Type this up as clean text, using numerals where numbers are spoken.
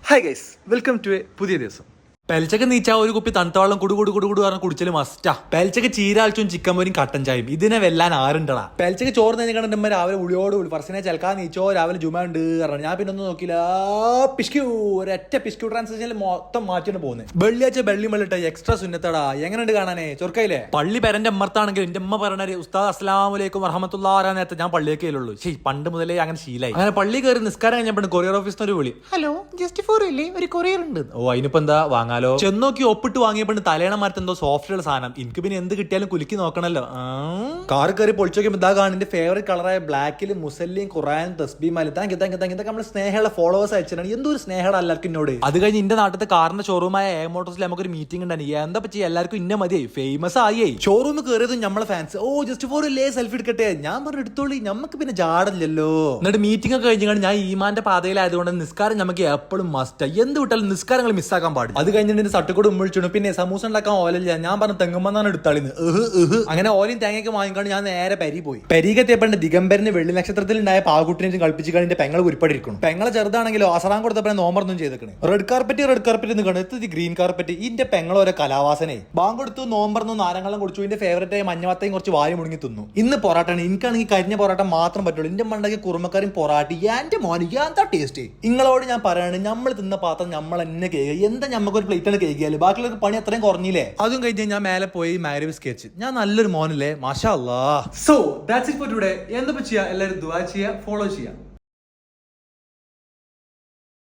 Hi guys, welcome to a പുതിയ ദിവസം. പെൽച്ചക്ക് നീച്ചാ ഒരു കുപ്പി തണുത്തവെള്ളം കുടുകുടു പറഞ്ഞ കുടിച്ചാലും മസ്റ്റാ. പെൽച്ചക്ക് ചീരാഴ്ചയും ചിക്കൻ പോരും കട്ടൻ ചായും ഇതിനെ വെല്ലാൻ ആരുണ്ടടാ. പെൽച്ചക്ക് ചോറ് തന്നെ കണ്ടിട്ട് രാവിലെ ഉളിയോട് ഫർസിനെ ചെലക്കാ നീച്ചോ രാവിലെ ജുമ ഉണ്ട് പറഞ്ഞു. ഞാൻ പിന്നെ ഒന്നും നോക്കില്ല, പിസ്ക്യൂ ഒരൊറ്റ പിസ്ക്യൂ ട്രാൻസാക്ഷനിൽ മൊത്തം മാറ്റിയാണ് പോകുന്നത്. വെള്ളിയാഴ്ച വെള്ളി മള്ളിട്ട എക്സ്ട്രാ സുന്നത്തടാ. എങ്ങനെയുണ്ട് കാണാനേ? ചൊർക്കയില്ലേ പള്ളി പെരന്റെ അമ്മർത്താണെങ്കിൽ എന്റെ അമ്മ പറഞ്ഞ ഉസ്താദ് അസ്സലാമലൈക്കും വറഹ്മത്തുള്ളാഹി നേരത്തെ ഞാൻ പള്ളിയൊക്കെ ഉള്ളൂ. പണ്ട് മുതലേ അങ്ങനെ ശീലായി. അങ്ങനെ പള്ളി കയറി നിസ്കാരം കഴിഞ്ഞപ്പോൾ കൊറിയർ ഓഫീസിന് ഒരു വിളി, ഹലോ ജസ്റ്റ് ഫോർ ഇല്ലേ ഒരു കൊറിയർ ഉണ്ട്. ഓ അതിനിപ്പോ എന്താ വാങ്ങാലോ. ചെന്നോക്കി ഒപ്പിട്ട് വാങ്ങിയപ്പോൾ തലേണ മരത്ത് എന്തോ സോഫ്റ്റ്വെയർ സാധനം. എനിക്ക് പിന്നെ എന്ത് കിട്ടിയാലും കുലുക്കി നോക്കണല്ലോ. കാർ കയറി പൊളിച്ചോക്കിയപ്പോൾ ഇതാ കാണും ഫേവറേറ്റ് കളറായ ബ്ലാക്കിൽ മുസല്ലിയും ഖുറാനും തസ്ബീമാലും ഇതൊക്കെ നമ്മുടെ സ്നേഹമുള്ള ഫോളോവേഴ്സ് അയച്ചിട്ടാണ്. എന്തോ ഒരു സ്നേഹം എല്ലാവർക്കും എന്നോട്. അത് കഴിഞ്ഞ് എന്റെ നാട്ടിലത്തെ കാറിന്റെ ഷോറൂമായ എ മോട്ടോഴ്സിൽ നമുക്കൊരു മീറ്റിംഗ് ഉണ്ടായി. എന്താ പറ്റി എല്ലാവർക്കും ഇന്ന മതിയായി, ഫേമസ് ആയി. ഷോറൂമിൽ കയറിയതും നമ്മളെ ഫാൻസ് ഓ ജസ്റ്റ് ഫോർ ഇല്ലേ സെൽഫി എടുക്കട്ടെ. ഞാൻ പറഞ്ഞു എടുത്തോളി, നമുക്ക് പിന്നെ ജാടല്ലോ. എന്നിട്ട് മീറ്റിംഗ് ഒക്കെ കഴിഞ്ഞാൽ ഞാൻ ഈമാന്റെ പാതയിലായതുകൊണ്ട് നിസ്കാരം നമുക്ക് എപ്പോഴും മസ്റ്റ്. എന്ത് വിട്ടാലും നിസ്കാരങ്ങൾ മിസ്സാക്കാൻ പാടില്ല. അത് കഴിഞ്ഞിട്ട് തട്ടുകൂടെ ഉമ്മിച്ചു. പിന്നെ സമൂസ ഉണ്ടാക്കാൻ ഓയിലില്ല. ഞാൻ പറഞ്ഞു തെങ്ങുമെന്നാണ് എടുത്താളിന്ന്. അങ്ങനെ ഓയിലും തേങ്ങയൊക്കെ വാങ്ങിക്കൊണ്ട് ഞാൻ നേരെ പരി പോയി. പരീക്കെത്തിയപ്പോൾ ദിഗംബരന് വെള്ളി നക്ഷത്രത്തിൽ ഉണ്ടായ പാകുട്ടിനെ കളിപ്പിച്ചു കഴിഞ്ഞ പെങ്ങൾ ഉരുപ്പടിയിരിക്കണം. പെങ്ങളെ ചെറുതാണെങ്കിലോ അസറാൻ കൊടുത്തപ്പോൾ നോമ്പറൊന്നും ചെയ്തേക്കണേ. റെഡ് കാർപ്പറ്റ് എന്ന് കാണുന്നത് ഗ്രീൻ കാർപ്പറ്റ്. ഇതിന്റെ പെങ്ങളോരോ കലാവാസനെ ബാങ്ക് കൊടുത്തു, നോമ്പറന്നു, നാരങ്ങളും കുടിച്ചു. ഇതിന്റെ ഫേവറേറ്റ് ആയ മഞ്ഞവത്തയും കുറച്ച് വാരി മുടുങ്ങി തിന്നു. ഇന്ന് പൊറാട്ടാണ്. എനിക്കാണെങ്കിൽ കരിഞ്ഞ പൊറാട്ട മാത്രം പറ്റുള്ളൂ. എന്റെ മണ്ടക്ക് കുറുമക്കാരും പൊറാട്ടി എന്റെ മോന് എന്താ ടേസ്റ്റ്. നിങ്ങളോട് ഞാൻ പറയാണ്, നമ്മൾ തിന്ന പാത്രം നമ്മൾ എന്നെ കേൾക്കുക. എന്താ നമുക്കൊരു പ്ലേറ്റാണ് കേൾക്കിയാല് ബാക്കിയുള്ള പണി അത്രയും കുറഞ്ഞില്ലേ. അതും കഴിഞ്ഞ് ഞാൻ മേലെ പോയി മാരിവ് സ്കെച്ച്. ഞാൻ നല്ലൊരു മോനല്ലേ, മാഷാ അല്ലാഹ്. So that's it for today. എന്താ ചെയ്യാ, എല്ലാവരും ദുആ ചെയ്യുക, ഫോളോ ചെയ്യുക.